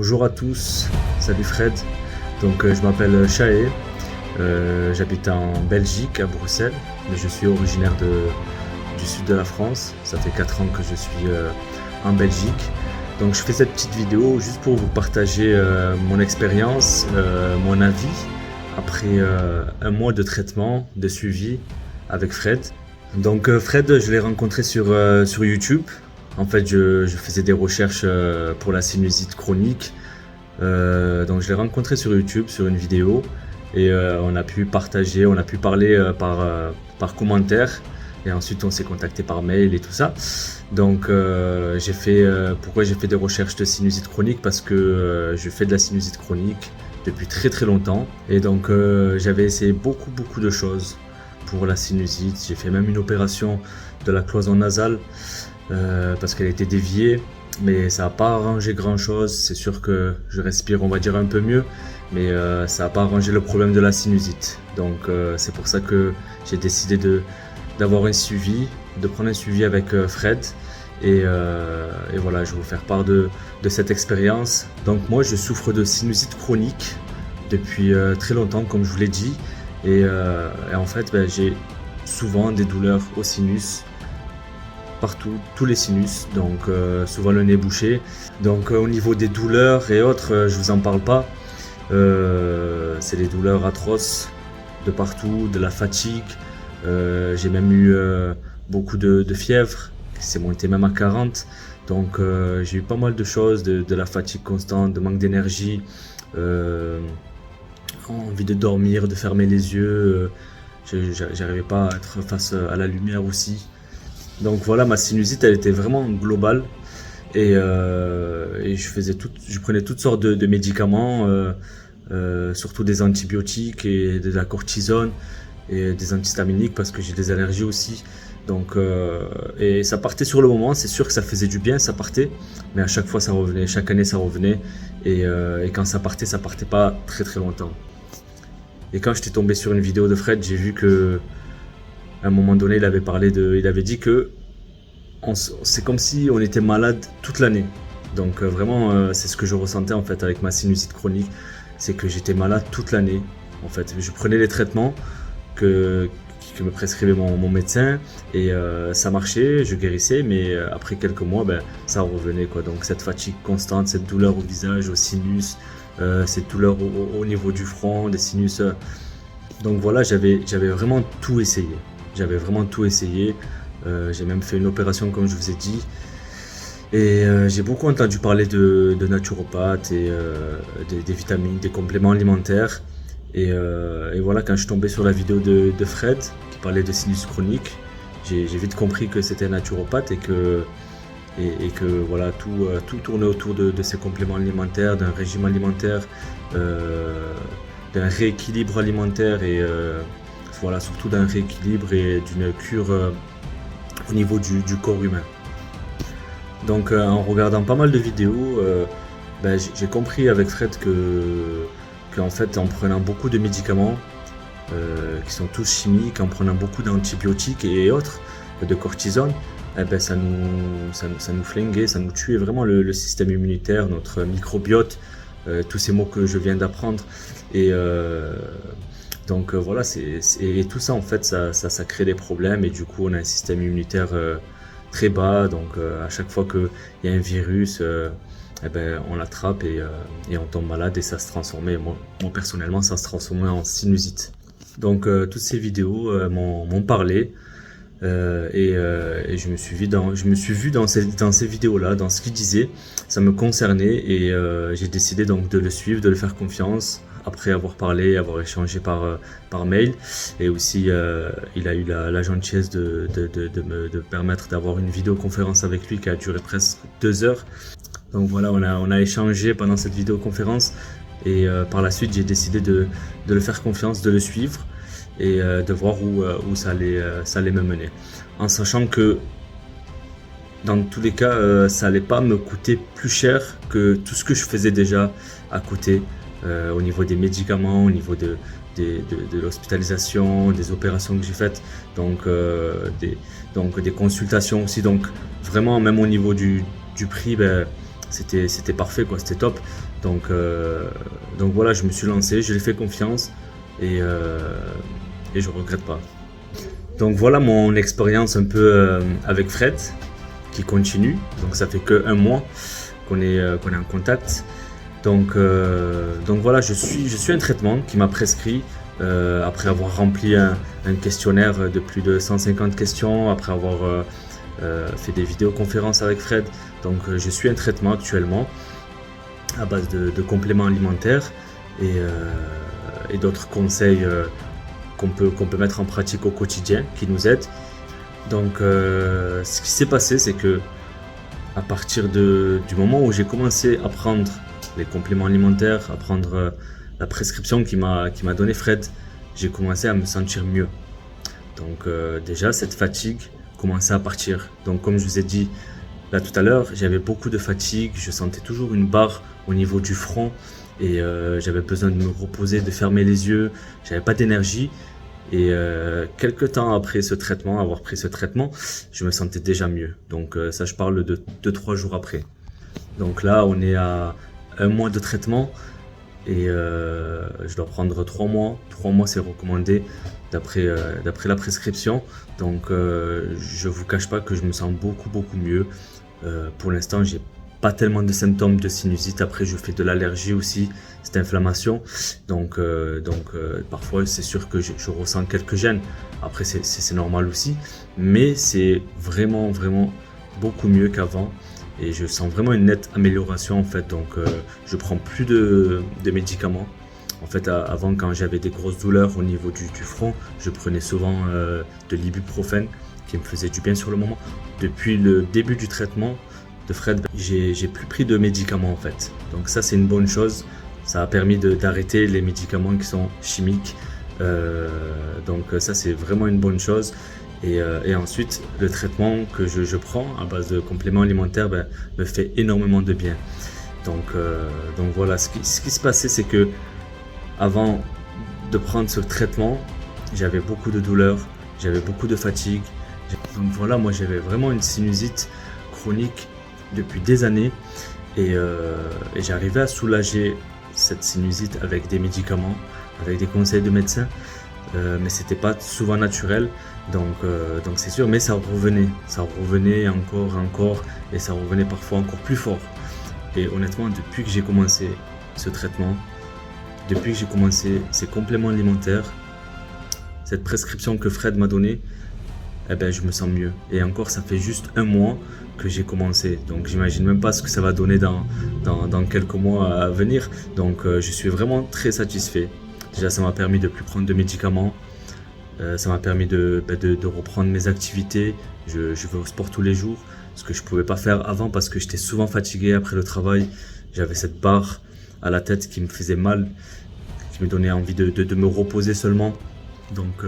Bonjour à tous, salut Fred. Je m'appelle Chaé, j'habite en Belgique, à Bruxelles, mais je suis originaire du sud de la France. Ça fait 4 ans que je suis en Belgique. Donc je fais cette petite vidéo juste pour vous partager mon expérience, mon avis après un mois de traitement, de suivi avec Fred. Fred, je l'ai rencontré sur YouTube. En fait, je faisais des recherches pour la sinusite chronique. Donc je l'ai rencontré sur YouTube, sur une vidéo. Et on a pu partager, on a pu parler par commentaire. Et ensuite, on s'est contacté par mail et tout ça. Pourquoi j'ai fait des recherches de sinusite chronique? Parce que je fais de la sinusite chronique depuis très très longtemps. Et donc, j'avais essayé beaucoup de choses pour la sinusite. J'ai fait même une opération de la cloison nasale parce qu'elle était déviée. Mais ça n'a pas arrangé grand chose. C'est sûr que je respire, on va dire, un peu mieux. Mais ça n'a pas arrangé le problème de la sinusite. Donc, c'est pour ça que j'ai décidé d'avoir un suivi, de prendre un suivi avec Fred. Et voilà, je vais vous faire part de cette expérience. Donc moi, je souffre de sinusite chronique depuis très longtemps, comme je vous l'ai dit. Et en fait, j'ai souvent des douleurs au sinus, partout, tous les sinus, donc souvent le nez bouché. Donc au niveau des douleurs et autres, je vous en parle pas. C'est des douleurs atroces de partout, de la fatigue. J'ai même eu beaucoup de fièvre, c'est monté même à 40. Donc j'ai eu pas mal de choses, de la fatigue constante, de manque d'énergie, envie de dormir, de fermer les yeux. J'arrivais pas à être face à la lumière aussi. Donc voilà, ma sinusite, elle était vraiment globale. Et je prenais toutes sortes de médicaments, surtout des antibiotiques et de la cortisone et des antihistaminiques parce que j'ai des allergies aussi. Donc, et ça partait sur le moment, c'est sûr que ça faisait du bien, ça partait, mais à chaque fois ça revenait, chaque année ça revenait, et quand ça partait pas très très longtemps. Et quand j'étais tombé sur une vidéo de Fred, j'ai vu que à un moment donné il avait dit que c'est comme si on était malade toute l'année. Donc vraiment c'est ce que je ressentais en fait avec ma sinusite chronique, c'est que j'étais malade toute l'année. En fait, je prenais les traitements que me prescrivait mon médecin et ça marchait, je guérissais, mais après quelques mois, ça revenait quoi. Donc cette fatigue constante, cette douleur au visage, au sinus, cette douleur au niveau du front, des sinus. Donc voilà, j'avais vraiment tout essayé. J'avais vraiment tout essayé. J'ai même fait une opération comme je vous ai dit. Et j'ai beaucoup entendu parler de naturopathes et des vitamines, des compléments alimentaires. Et voilà, quand je suis tombé sur la vidéo de Fred qui parlait de sinus chronique, j'ai vite compris que c'était un naturopathe et que voilà, tout tournait autour de ces compléments alimentaires, d'un régime alimentaire, d'un rééquilibre alimentaire et voilà, surtout d'un rééquilibre et d'une cure au niveau du corps humain. Donc en regardant pas mal de vidéos, j'ai compris avec Fred qu'en fait, en prenant beaucoup de médicaments qui sont tous chimiques, en prenant beaucoup d'antibiotiques et autres, de cortisone, ça nous flinguait, ça nous tuait vraiment le système immunitaire, notre microbiote, tous ces mots que je viens d'apprendre. Et voilà, et tout ça en fait, ça crée des problèmes et du coup on a un système immunitaire très bas. Donc à chaque fois qu'il y a un virus, on l'attrape et on tombe malade et ça se transformait. Moi personnellement, ça se transformait en sinusite. Donc toutes ces vidéos m'ont parlé et je me suis vu dans ces vidéos-là, dans ce qu'il disait. Ça me concernait et j'ai décidé donc de le suivre, de le faire confiance. Après avoir parlé, avoir échangé par mail, et aussi il a eu la gentillesse de me permettre d'avoir une vidéoconférence avec lui qui a duré presque 2 heures. Donc voilà, on a échangé pendant cette vidéoconférence et par la suite j'ai décidé de le faire confiance, de le suivre et de voir où ça allait me mener. En sachant que dans tous les cas, ça allait pas me coûter plus cher que tout ce que je faisais déjà à côté. Au niveau des médicaments, au niveau de l'hospitalisation, des opérations que j'ai faites, donc des consultations aussi. Donc vraiment, même au niveau du prix, c'était parfait, quoi, c'était top. Donc voilà, je me suis lancé, je lui ai fait confiance et je regrette pas. Donc voilà mon expérience un peu avec Fred qui continue. Donc ça fait que 1 mois qu'on est en contact. Donc voilà, je suis un traitement qui m'a prescrit après avoir rempli un questionnaire de plus de 150 questions, après avoir fait des vidéoconférences avec Fred. Donc je suis un traitement actuellement à base de compléments alimentaires et d'autres conseils qu'on peut mettre en pratique au quotidien qui nous aident. Donc ce qui s'est passé, c'est que à partir du moment où j'ai commencé à prendre les compléments alimentaires, à prendre la prescription qui m'a donné Fred, j'ai commencé à me sentir mieux. Donc déjà cette fatigue commençait à partir. Donc comme je vous ai dit là tout à l'heure, j'avais beaucoup de fatigue, je sentais toujours une barre au niveau du front et j'avais besoin de me reposer, de fermer les yeux, j'avais pas d'énergie. Et quelques temps après avoir pris ce traitement, je me sentais déjà mieux. Donc ça, je parle de 2-3 jours après. Donc là, on est à 1 mois de traitement et je dois prendre 3 mois. 3 mois, c'est recommandé d'après la prescription. Donc je vous cache pas que je me sens beaucoup mieux. Pour l'instant, j'ai pas tellement de symptômes de sinusite. Après, je fais de l'allergie aussi, cette inflammation. Donc parfois, c'est sûr que je ressens quelques gênes. Après, c'est normal aussi. Mais c'est vraiment beaucoup mieux qu'avant. Et je sens vraiment une nette amélioration en fait. Donc, je prends plus de médicaments. En fait, avant, quand j'avais des grosses douleurs au niveau du front, je prenais souvent de l'ibuprofène qui me faisait du bien sur le moment. Depuis le début du traitement de Fred, j'ai plus pris de médicaments en fait. Donc ça, c'est une bonne chose. Ça a permis d'arrêter les médicaments qui sont chimiques. Donc ça, c'est vraiment une bonne chose. Et ensuite, le traitement que je prends à base de compléments alimentaires me fait énormément de bien. Donc voilà, ce qui se passait, c'est que avant de prendre ce traitement, j'avais beaucoup de douleurs, j'avais beaucoup de fatigue. Donc voilà, moi j'avais vraiment une sinusite chronique depuis des années et j'arrivais à soulager cette sinusite avec des médicaments, avec des conseils de médecins, mais c'était pas souvent naturel. Donc c'est sûr, mais ça revenait encore et ça revenait parfois encore plus fort. Et honnêtement, depuis que j'ai commencé ce traitement, depuis que j'ai commencé ces compléments alimentaires, cette prescription que Fred m'a donnée, eh ben, je me sens mieux. Et encore, ça fait juste 1 mois que j'ai commencé. Donc j'imagine même pas ce que ça va donner dans quelques mois à venir. Donc je suis vraiment très satisfait. Déjà, ça m'a permis de plus prendre de médicaments. Ça m'a permis de reprendre mes activités. Je vais au sport tous les jours, ce que je pouvais pas faire avant parce que j'étais souvent fatigué après le travail. J'avais cette barre à la tête qui me faisait mal, qui me donnait envie de me reposer seulement. Donc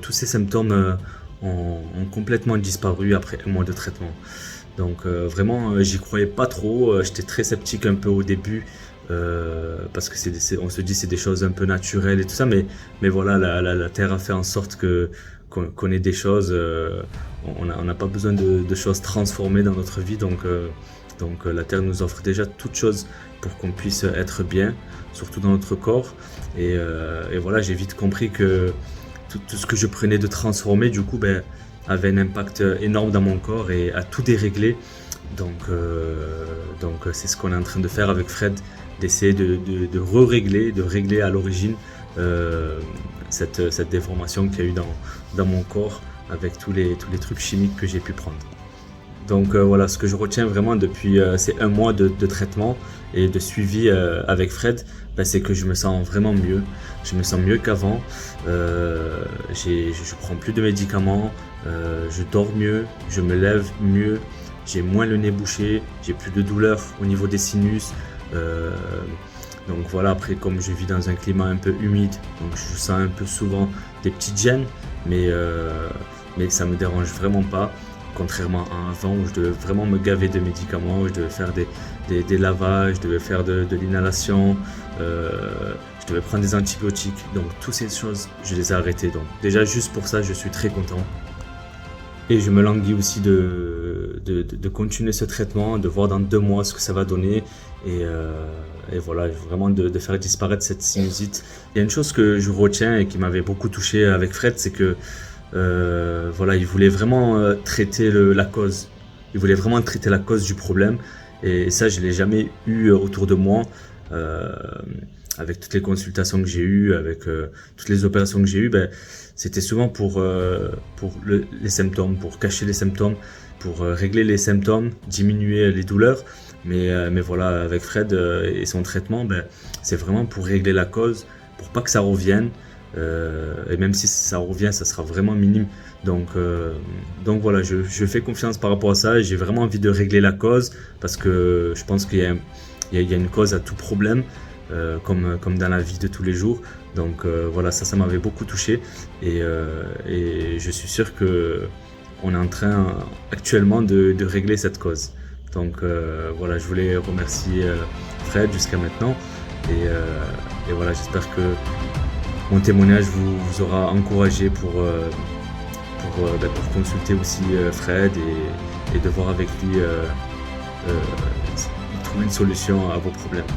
tous ces symptômes ont complètement disparu après 1 mois de traitement. Donc vraiment, j'y croyais pas trop. J'étais très sceptique un peu au début parce que on se dit c'est des choses un peu naturelles et tout ça, mais voilà, la Terre a fait en sorte qu'on ait des choses. On n'a pas besoin de choses transformées dans notre vie. Donc la Terre nous offre déjà toutes choses pour qu'on puisse être bien, surtout dans notre corps. Et voilà, j'ai vite compris que tout ce que je prenais de transformé, du coup, avait un impact énorme dans mon corps et a tout déréglé. Donc c'est ce qu'on est en train de faire avec Fred, d'essayer de régler à l'origine cette déformation qu'il y a eu dans mon corps avec tous les trucs chimiques que j'ai pu prendre. Donc voilà, ce que je retiens vraiment depuis ces 1 mois de traitement et de suivi avec Fred, c'est que je me sens vraiment mieux. Je me sens mieux qu'avant. Je prends plus de médicaments, je dors mieux, je me lève mieux, j'ai moins le nez bouché, j'ai plus de douleur au niveau des sinus. Donc voilà, après comme je vis dans un climat un peu humide, donc je sens un peu souvent des petites gênes, mais ça me dérange vraiment pas. Contrairement à avant où je devais vraiment me gaver de médicaments, où je devais faire des lavages, je devais faire de l'inhalation, je devais prendre des antibiotiques. Donc toutes ces choses, je les ai arrêtées. Donc déjà juste pour ça, je suis très content. Et je me languis aussi de de continuer ce traitement, de voir dans 2 mois ce que ça va donner et voilà, vraiment de faire disparaître cette sinusite. Il y a une chose que je retiens et qui m'avait beaucoup touché avec Fred, c'est que voilà, il voulait vraiment traiter la cause. Il voulait vraiment traiter la cause du problème et ça, je l'ai jamais eu autour de moi. Euh, Avec toutes les consultations que j'ai eues, avec toutes les opérations que j'ai eues, ben, c'était souvent pour les symptômes, pour cacher les symptômes, pour régler les symptômes, diminuer les douleurs. Mais voilà, avec Fred et son traitement, ben, c'est vraiment pour régler la cause, pour pas que ça revienne. Et même si ça revient, ça sera vraiment minime. Donc voilà, je fais confiance par rapport à ça et j'ai vraiment envie de régler la cause parce que je pense qu'il y a une cause à tout problème. Comme dans la vie de tous les jours. Donc voilà, ça m'avait beaucoup touché et je suis sûr que on est en train actuellement de régler cette cause. Donc voilà, je voulais remercier Fred jusqu'à maintenant et voilà, j'espère que mon témoignage vous aura encouragé pour consulter aussi Fred et de voir avec lui trouver une solution à vos problèmes.